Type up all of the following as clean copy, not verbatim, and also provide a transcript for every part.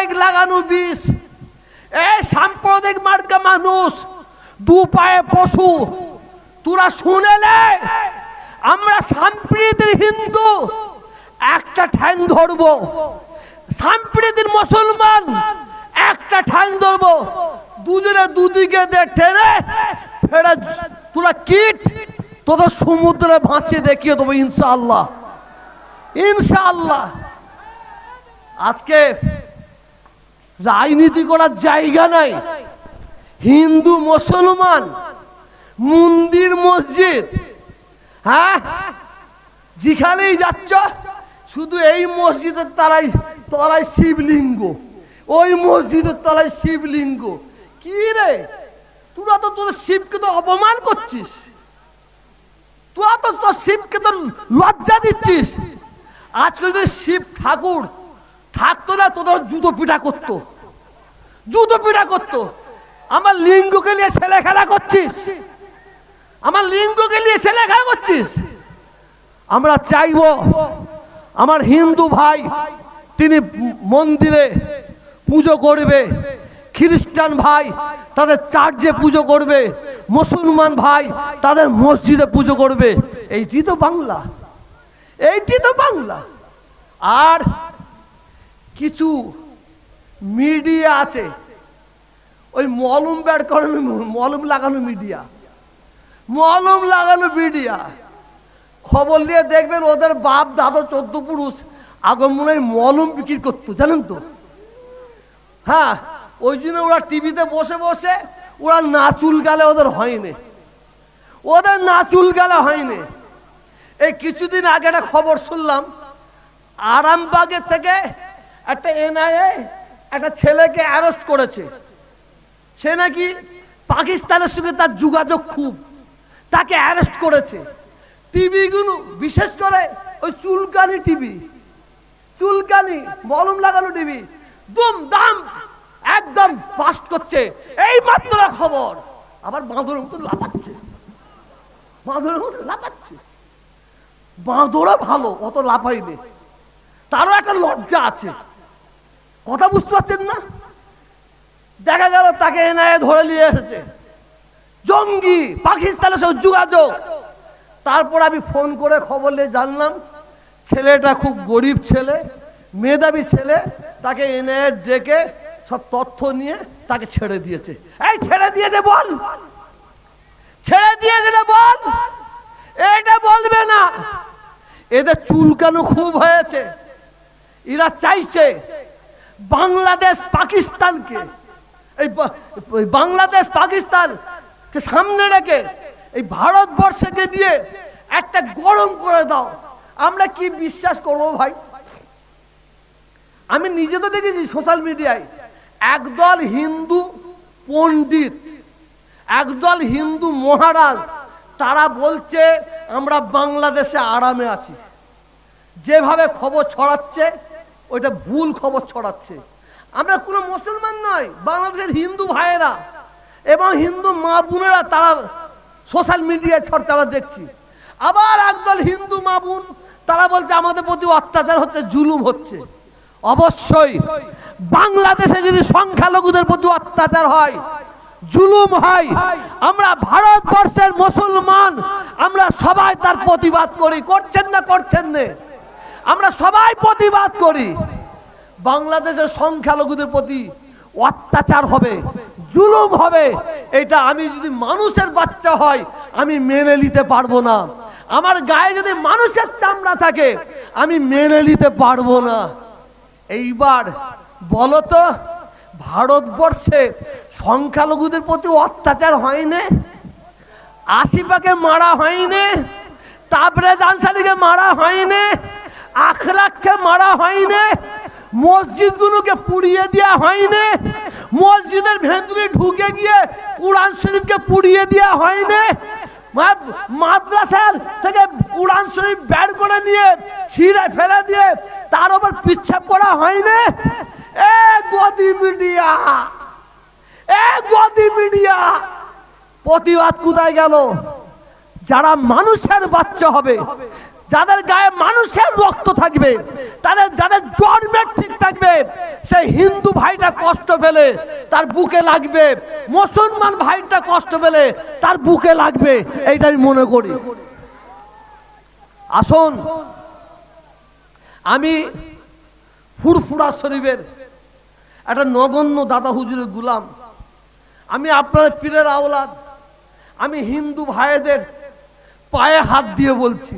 সাম্প্রদায়িক লাগানো বিষ। এই সাম্প্রদায়িক মার্কা মানুষ, দু পায়ে পশু। তোরা শুনেলে আমরা সম্প্রীতির হিন্দু একটা ঠ্যাং ধরবো, সম্প্রীতির মুসলমান একটা ঠ্যাং ধরবো, দুজনে দুদিকে টেনে ফেরে তোরা কিট তোদের সমুদ্রে ভাসিয়ে দেখিয়ে দেবো ইনশাআল্লাহ, ইনশাআল্লাহ। আজকে রাজনীতি করার জায়গা নাই। হিন্দু মুসলমান, মন্দির মসজিদ, হ্যাঁ, যেখানেই যাচ্ছ শুধু এই মসজিদের তলায় শিবলিঙ্গ, ওই মসজিদের তলায় শিবলিঙ্গ। কি রে, তোরা তো তোদের শিবকে তো অপমান করছিস, তোরা তো তোর শিবকে তো লজ্জা দিচ্ছিস। আজকে যদি শিব ঠাকুর থাকতো না, তোদের জুতো পিঠা করতো, জুতো পিঠা করতো। আমার লিঙ্গকে নিয়ে ছেলে খেলা করছিস, আমার লিঙ্গকে নিয়ে ছেলে খেলা করছিস। আমরা চাইবো আমার হিন্দু ভাই তিনি মন্দিরে পুজো করবে, খ্রিস্টান ভাই তাদের চার্চে পুজো করবে, মুসলমান ভাই তাদের মসজিদে পুজো করবে। এইটি তো বাংলা, এইটি তো বাংলা। আর কিছু মিডিয়া আছে, ওই মলম বের করানো, মলম লাগানো মিডিয়া, মলম লাগানো মিডিয়া। খবর নিয়ে দেখবেন ওদের বাপ দাদা 14 পুরুষ আগমনে মলম বিক্রি করতো, জানেন তো? হ্যাঁ, ওই জন্য ওরা টিভিতে বসে বসে ওরা নাচুল গালে ওদের হয়নি, ওদের নাচুল গালে হয়নি। এই কিছুদিন আগে একটা খবর শুনলাম, আরামবাগের থেকে একটা এনআইএ একটা ছেলেকে অ্যারেস্ট করেছে। সে নাকি পাকিস্তানের সঙ্গে তার যোগাযোগ খুব, তাকে অ্যারেস্ট করেছে। টিভিগুলো বিশেষ করে ওই চুলকানি টিভি, চুলকানি মলম লাগানো টিভি দুম দাম একদম বাস্ট করছে। এই মাত্র খবর, আবার বাঁদরের মতো লাফাচ্ছে, বাঁদরের মতো লাফাচ্ছে। বাঁদরা ভালো, অত লাফাইনি, তারও একটা লজ্জা আছে। কথা বুঝতে পারছেন না? দেখা গেল তাকে এনআইএ ধরে নিয়ে এসেছে, জঙ্গি, পাকিস্তানের সঙ্গে যোগাযোগ। তারপর আমি ফোন করে খবর নিয়ে জানলাম ছেলেটা খুব গরিব ছেলে, মেধাবী ছেলে। তাকে এনআইএ ডেকে সব তথ্য নিয়ে তাকে ছেড়ে দিয়েছে। এই ছেড়ে দিয়েছে বল, ছেড়ে দিয়েছে না বল, এটা বলবে না। এদের চুলকানো খুব হয়েছে। এরা চাইছে বাংলাদেশ পাকিস্তানকে, এই বাংলাদেশ পাকিস্তান সামনে রেখে এই ভারতবর্ষকে দিয়ে একটা গরম করে দাও। আমরা কি বিশ্বাস করবো ভাই? আমি নিজে তো দেখেছি সোশ্যাল মিডিয়ায় একদল হিন্দু পণ্ডিত, একদল হিন্দু মহারাজ, তারা বলছে আমরা বাংলাদেশে আরামে আছি। যেভাবে খবর ছড়াচ্ছে ওইটা ভুল খবর ছড়াচ্ছে। আমরা কোনো মুসলমান নয়, বাংলাদেশের হিন্দু ভাইয়েরা এবং হিন্দু মা বোনেরা তারা সোশ্যাল মিডিয়ায় চর্চা আমরা দেখছি। আবার একদল হিন্দু মা বোন তারা বলছে আমাদের প্রতি অত্যাচার হচ্ছে, জুলুম হচ্ছে। অবশ্যই বাংলাদেশে যদি সংখ্যালঘুদের প্রতি অত্যাচার হয়, জুলুম হয়, আমরা ভারতবর্ষের মুসলমান আমরা সবাই তার প্রতিবাদ করি। করছেন না? করছেন না? আমরা সবাই প্রতিবাদ করি। বাংলাদেশের সংখ্যালঘুদের প্রতি অত্যাচার হবে, জুলুম হবে, এটা আমি যদি মানুষের বাচ্চা হয় আমি মেনে নিতে পারবো না। আমার গায়ে যদি মানুষের চামড়া থাকে আমি মেনে নিতে পারবো না। এইবার বলো তো, ভারতবর্ষে সংখ্যালঘুদের প্রতি অত্যাচার হয়নি? আসিফাকে মারা হয়নি? তাবরেজ আনসারীকে মারা হয়নি? আখলাককে মারা হয়নি? মসজিদগুলোকে পুড়িয়ে দেওয়া হয়নি? মসজিদের ভেতরে ঢুকে গিয়ে কোরআন শরীফকে পুড়িয়ে দেওয়া হয়নি? মাদ্রাসার থেকে কোরআন শরীফ বের করে নিয়ে ছিঁড়ে ফেলে দিয়ে তার উপর পিচ্ছাপ করা হয়নি? এ গদি মিডিয়া, এ গদি মিডিয়া, প্রতিবাদ কোথায় গেল? যারা মানুষের বাচ্চা হবে, যাদের গায়ে মানুষের রক্ত থাকবে, তাদের যাদের জন্মের ঠিক থাকবে, সেই হিন্দু ভাইটা কষ্ট পেলে তার বুকে লাগবে, মুসলমান ভাইটা কষ্ট পেলে তার বুকে লাগবে, এইটা আমি মনে করি। আসুন, আমি ফুরফুরা শরীফের একটা নগণ্য দাদা হুজুরের গুলাম, আমি আপনার পীরের আওলাদ। আমি হিন্দু ভাইদের পায়ে হাত দিয়ে বলছি,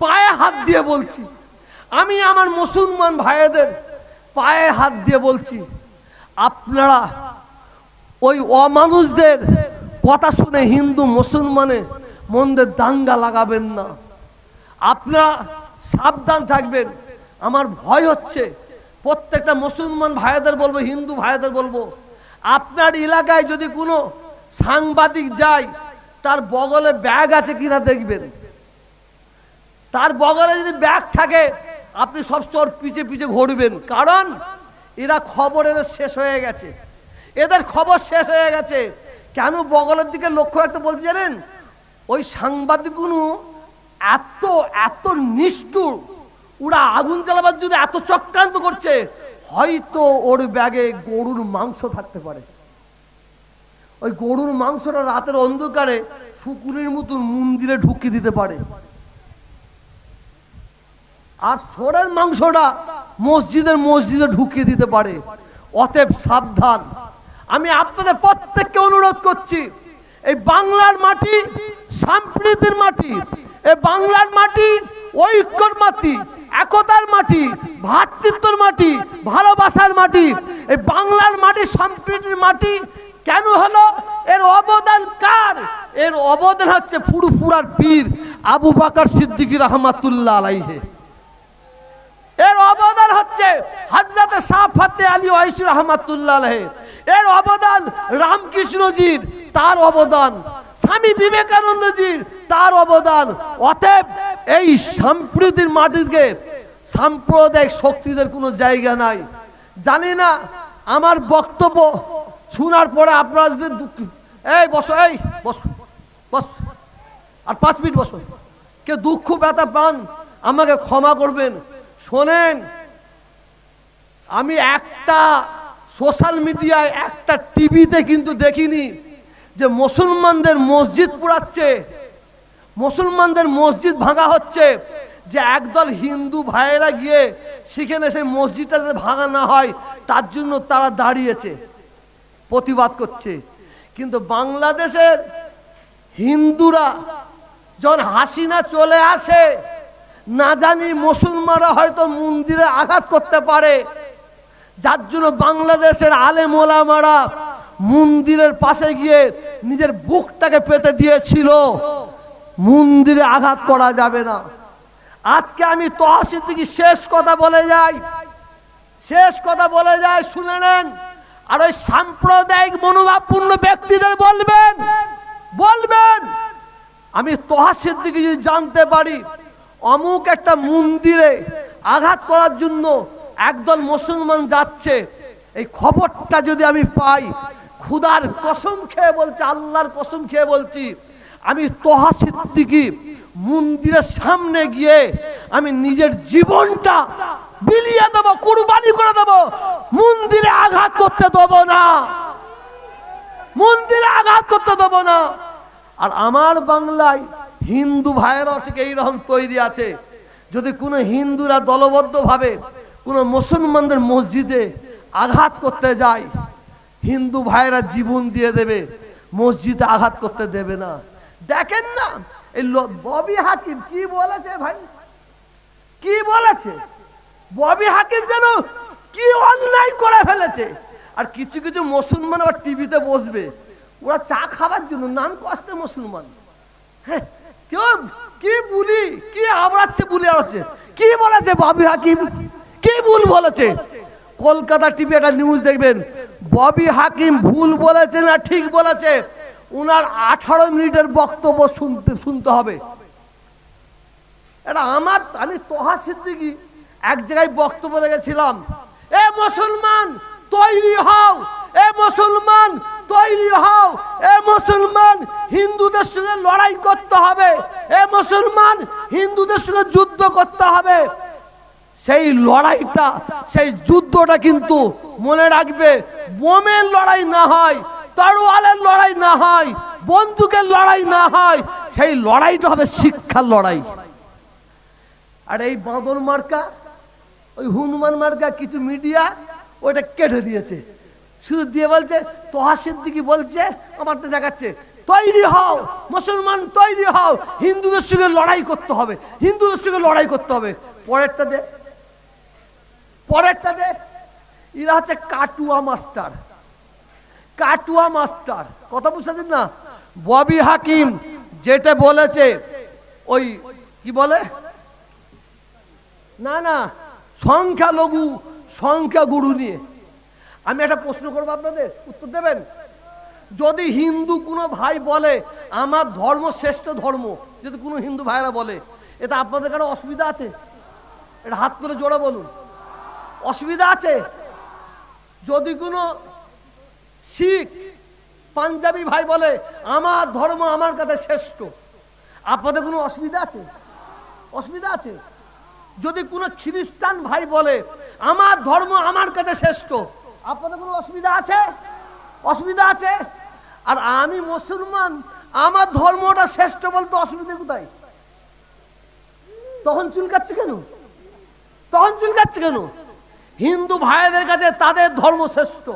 পায়ে হাত দিয়ে বলছি, আমি আমার মুসলমান ভাইদের পায়ে হাত দিয়ে বলছি, আপনারা ওই অমানুষদের কথা শুনে হিন্দু মুসলমানে মন্দের দাঙ্গা লাগাবেন না। আপনারা সাবধান থাকবেন। আমার ভয় হচ্ছে, প্রত্যেকটা মুসলমান ভাইদের বলবো, হিন্দু ভাইদের বলবো, আপনার এলাকায় যদি কোনো সাংবাদিক যায়, তার বগলে ব্যাগ আছে কিনা দেখবেন। তার বগলে যদি ব্যাগ থাকে, আপনি সবসময় পিছে পিছে ঘুরবেন, কারণ এরা খবর এদের শেষ হয়ে গেছে, এদের খবর শেষ হয়ে গেছে। কেন বগলের দিকে লক্ষ্য রাখতে বলতে জানেন? ওই সাংবাদিকগুলো এত এত নিষ্ঠুর, ওরা আগুন জ্বালাবার জন্য এত চক্রান্ত করছে, হয়তো ওর ব্যাগে গরুর মাংস থাকতে পারে। ওই গরুর মাংসটা রাতের অন্ধকারে শুকুরের মতন মন্দিরে ঢুকিয়ে দিতে পারে, আর সোরের মাংসটা মসজিদে ঢুকিয়ে দিতে পারে। অতএব সাবধান। আমি আপনাদের প্রত্যেককে অনুরোধ করছি, এই বাংলার মাটি সম্প্রীতির মাটি, এই বাংলার মাটি ঐক্যর মাটি, একতার মাটি, ভ্রাতৃত্বের মাটি, ভালোবাসার মাটি। এই বাংলার মাটি সম্প্রীতির মাটি কেন হলো? এর অবদান কার? এর অবদান হচ্ছে ফুরফুরার পীর আবু বকর সিদ্দিকী রহমাতুল্লাহ আলাইহি। এর অবদান হচ্ছে হযরত শাহ ফতে আলী ওয়াইসি রহমাতুল্লাহ আলাইহি। এর অবদান রামকৃষ্ণজির, তার অবদান স্বামী বিবেকানন্দজির, তার অবদান। অতএব এই সম্প্রীতির মাটিতে সাম্প্রদায়িক শক্তিদের কোনো জায়গা নাই। জানি না আমার বক্তব্য শোনার পরে আপনারা যদি এই বসো, এই বসো, বস, আর 5 মিনিট বসো, কেউ দুঃখ ব্যথা পান আমাকে ক্ষমা করবেন। শোনেন, আমি একটা সোশ্যাল মিডিয়ায়, একটা টিভিতে কিন্তু দেখিনি যে মুসলমানদের মসজিদ পোড়াচ্ছে, মুসলমানদের মসজিদ ভাঙা হচ্ছে, যে একদল হিন্দু ভাইয়েরা গিয়ে সেখানে সেই মসজিদটা যাতে ভাঙা না হয় তার জন্য তারা দাঁড়িয়েছে, প্রতিবাদ করছে। কিন্তু বাংলাদেশের হিন্দুরা যখন হাসিনা চলে আসে, না জানি মুসলমানরা হয়তো মন্দিরে আঘাত করতে পারে, যার জন্য বাংলাদেশের আলেম ওলামারা মন্দিরের পাশে গিয়ে নিজের বুকটাকে পেতে দিয়েছিল, মন্দিরে আঘাত করা যাবে না। আজকে আমি তহসিল থেকে শেষ কথা বলে যাই, শুনে নেন। আর ওই সাম্প্রদায়িক মনোভাবপূর্ণ ব্যক্তিদের বলবেন, আমি তহসিল থেকে যদি জানতে পারি অমুক একটা মন্দিরে আঘাত করার জন্য একদল মুসলমান যাচ্ছে, এই খবরটা যদি আমি পাই, খুদার কসম খেয়ে বলছি, আল্লাহর কসম খেয়ে বলছি, আমি তোহা সিদ্দিকী মন্দিরের সামনে গিয়ে আমি নিজের জীবনটা বিলিয়ে দেবো, কুরবানি করে দেবো। মন্দিরে আঘাত করতে দেবো না, মন্দিরে আঘাত করতে দেবো না। আর আমার বাংলায় হিন্দু ভাইয়েরাও ঠিক এইরকম তৈরি আছে, যদি কোনো হিন্দুরা দলবদ্ধভাবে কোনো মুসলমানদের মসজিদে আঘাত করতে যায়, হিন্দু ভাইয়েরা জীবন দিয়ে দেবে, মসজিদে আঘাত করতে দেবে না। দেখেন না এই ববি হাকিম কি বলেছে ভাই, কি বলেছে ববি হাকিম, যেন কি অন্যায় করে ফেলেছে। আর কিছু কিছু মুসলমান আবার টিভিতে বসবে, ওরা চা খাবার জন্য, নাম কষ্টে মুসলমান, হ্যাঁ, কেউ কি বলি, কি আওড়াচ্ছে, বলি আওড়াচ্ছে। কি বলেছে ববি হাকিম, কি ভুল বলেছে? কলকাতা টিভি একটা নিউজ দেখবেন, ববি হাকিম ভুল বলেছে না ঠিক বলেছে, উনার 18 মিনিটের বক্তব্য শুনতে হবে। এটা আমি তোহা সিদ্দিকী এক জায়গায় বক্তব্য রেখেছিলাম, এ মুসলমান তৈরি হও, এ মুসলমান তৈরি হও, এ মুসলমান হিন্দুদের সঙ্গে লড়াই করতে হবে, এ মুসলমান হিন্দুদের সঙ্গে যুদ্ধ করতে হবে। সেই লড়াইটা, সেই যুদ্ধটা কিন্তু মনে রাখবে, বোমের লড়াই না হয়, তরোয়ালের লড়াই না হয়, বন্দুকের লড়াই না হয়, সেই লড়াইটা হবে শিক্ষার লড়াই। আর এই বাঁদর মার্কা, ওই হনুমান মার্কা কিছু মিডিয়া ওইটা কেটে দিয়েছে, শুধু দিয়ে বলছে, তোহা সিদ্দিকী বলছে, আমারটা দেখাচ্ছে, তৈরি হও মুসলমান, তৈরি হও, হিন্দুদের সঙ্গে লড়াই করতে হবে, হিন্দুদের সঙ্গে লড়াই করতে হবে। পরেরটা দে, পরেরটা দে। এরা হচ্ছে কাটুয়া মাস্টার, কাটুয়া মাস্টার। কথা বুঝতেছেন না? ববি হাকিম যেটা বলেছে, ওই কি বলে না না, সংখ্যালঘু সংখ্যাগুরু নিয়ে। আমি একটা প্রশ্ন করবো, আপনাদের উত্তর দেবেন? যদি হিন্দু কোনো ভাই বলে আমার ধর্ম শ্রেষ্ঠ ধর্ম, যদি কোনো হিন্দু ভাইরা বলে, এটা আপনাদের কারো অসুবিধা আছে? এটা হাত তুলে জোরে বলুন, অসুবিধা আছে? যদি কোনো শিখ পাঞ্জাবি ভাই বলে আমার ধর্ম আমার কাছে শ্রেষ্ঠ, আপনাদের কোনো অসুবিধা আছে? অসুবিধা আছে? যদি কোনো খ্রিস্টান ভাই বলে আমার ধর্ম আমার কাছে শ্রেষ্ঠ, আপনাদের কোনো অসুবিধা আছে? অসুবিধা আছে? আর আমি মুসলমান, আমার ধর্মটা শ্রেষ্ঠ বলতে অসুবিধা কোথায়? তখন চুলকাচ্ছে কেন? তখন চুলকাচ্ছে কেন? হিন্দু ভাইদের কাছে তাদের ধর্ম শ্রেষ্ঠ,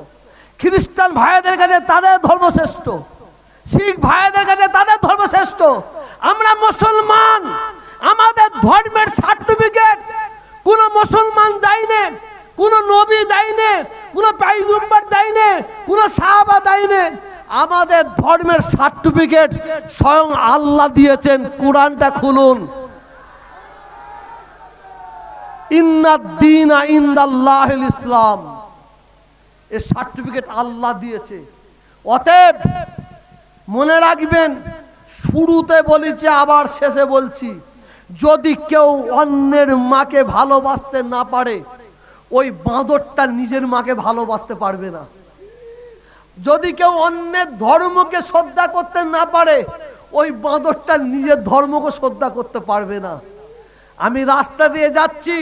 খ্রিস্টান ভাইদের কাছে তাদের ধর্ম শ্রেষ্ঠ, শিখ ভাইদের কাছে তাদের ধর্ম শ্রেষ্ঠ। আমরা মুসলমান, আমাদের ধর্মের সার্টিফিকেট কোন মুসলমান দেয়নি, কোন নবী দেয়নি, কোন পয়গম্বর দেয়নি, কোন সাহাবা দেয়নি। আমাদের ধর্মের সার্টিফিকেট স্বয়ং আল্লাহ দিয়েছেন। কোরআনটা খুলুন, ইন্নাদ-দীনা ইনদাল্লাহিল ইসলাম, এই সার্টিফিকেট আল্লাহ দিয়েছে। অতএব মনে রাখবেন, শুরুতে বলেছি আবার শেষে বলছি, যদি কেউ অন্যের মাকে ভালোবাসতে না পারে, ওই বাঁদরটা নিজের মাকে ভালোবাসতে পারবে না। যদি কেউ অন্যের ধর্মকে শ্রদ্ধা করতে না পারে, ওই বাঁদরটা নিজের ধর্মকে শ্রদ্ধা করতে পারবে না। আমি রাস্তা দিয়ে যাচ্ছি,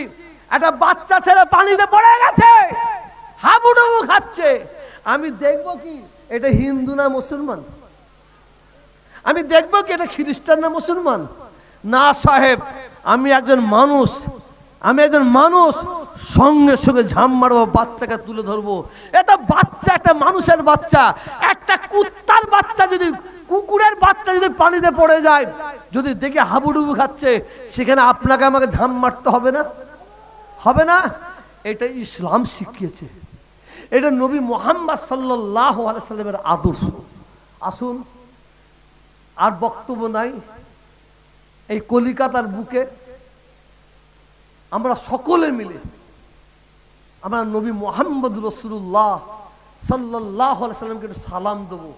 একটা বাচ্চা ছেলে পানিতে পড়ে গেছে, হাবুডুবু খাচ্ছে। আমি দেখবো কি এটা হিন্দু না মুসলমান? আমি দেখবো কি এটা খ্রিস্টান না মুসলমান? না সাহেব, আমি একজন মানুষ, আমি একজন মানুষ, সঙ্গে সঙ্গে ঝাম মারবো, বাচ্চাকে তুলে ধরবো। এটা বাচ্চা, একটা মানুষের বাচ্চা। একটা কুত্তার বাচ্চা যদি, কুকুরের বাচ্চা যদি পানিতে পড়ে যায়, যদি দেখে হাবুডুবু খাচ্ছে, সেখানে আপনাকে আমাকে ঝাম মারতে হবে না? হবে না? এটা ইসলাম শিখিয়েছে, এটা নবী মুহাম্মদ সাল্লাল্লাহু আলাইহি সাল্লামের আদর্শ। আসুন, আর বক্তব্য নাই। এই কলিকাতার বুকে আমরা সকলে মিলে আমরা নবী মুহাম্মদ রাসূলুল্লাহ সাল্লাল্লাহু আলাইহি সাল্লামকে সালাম দেবো।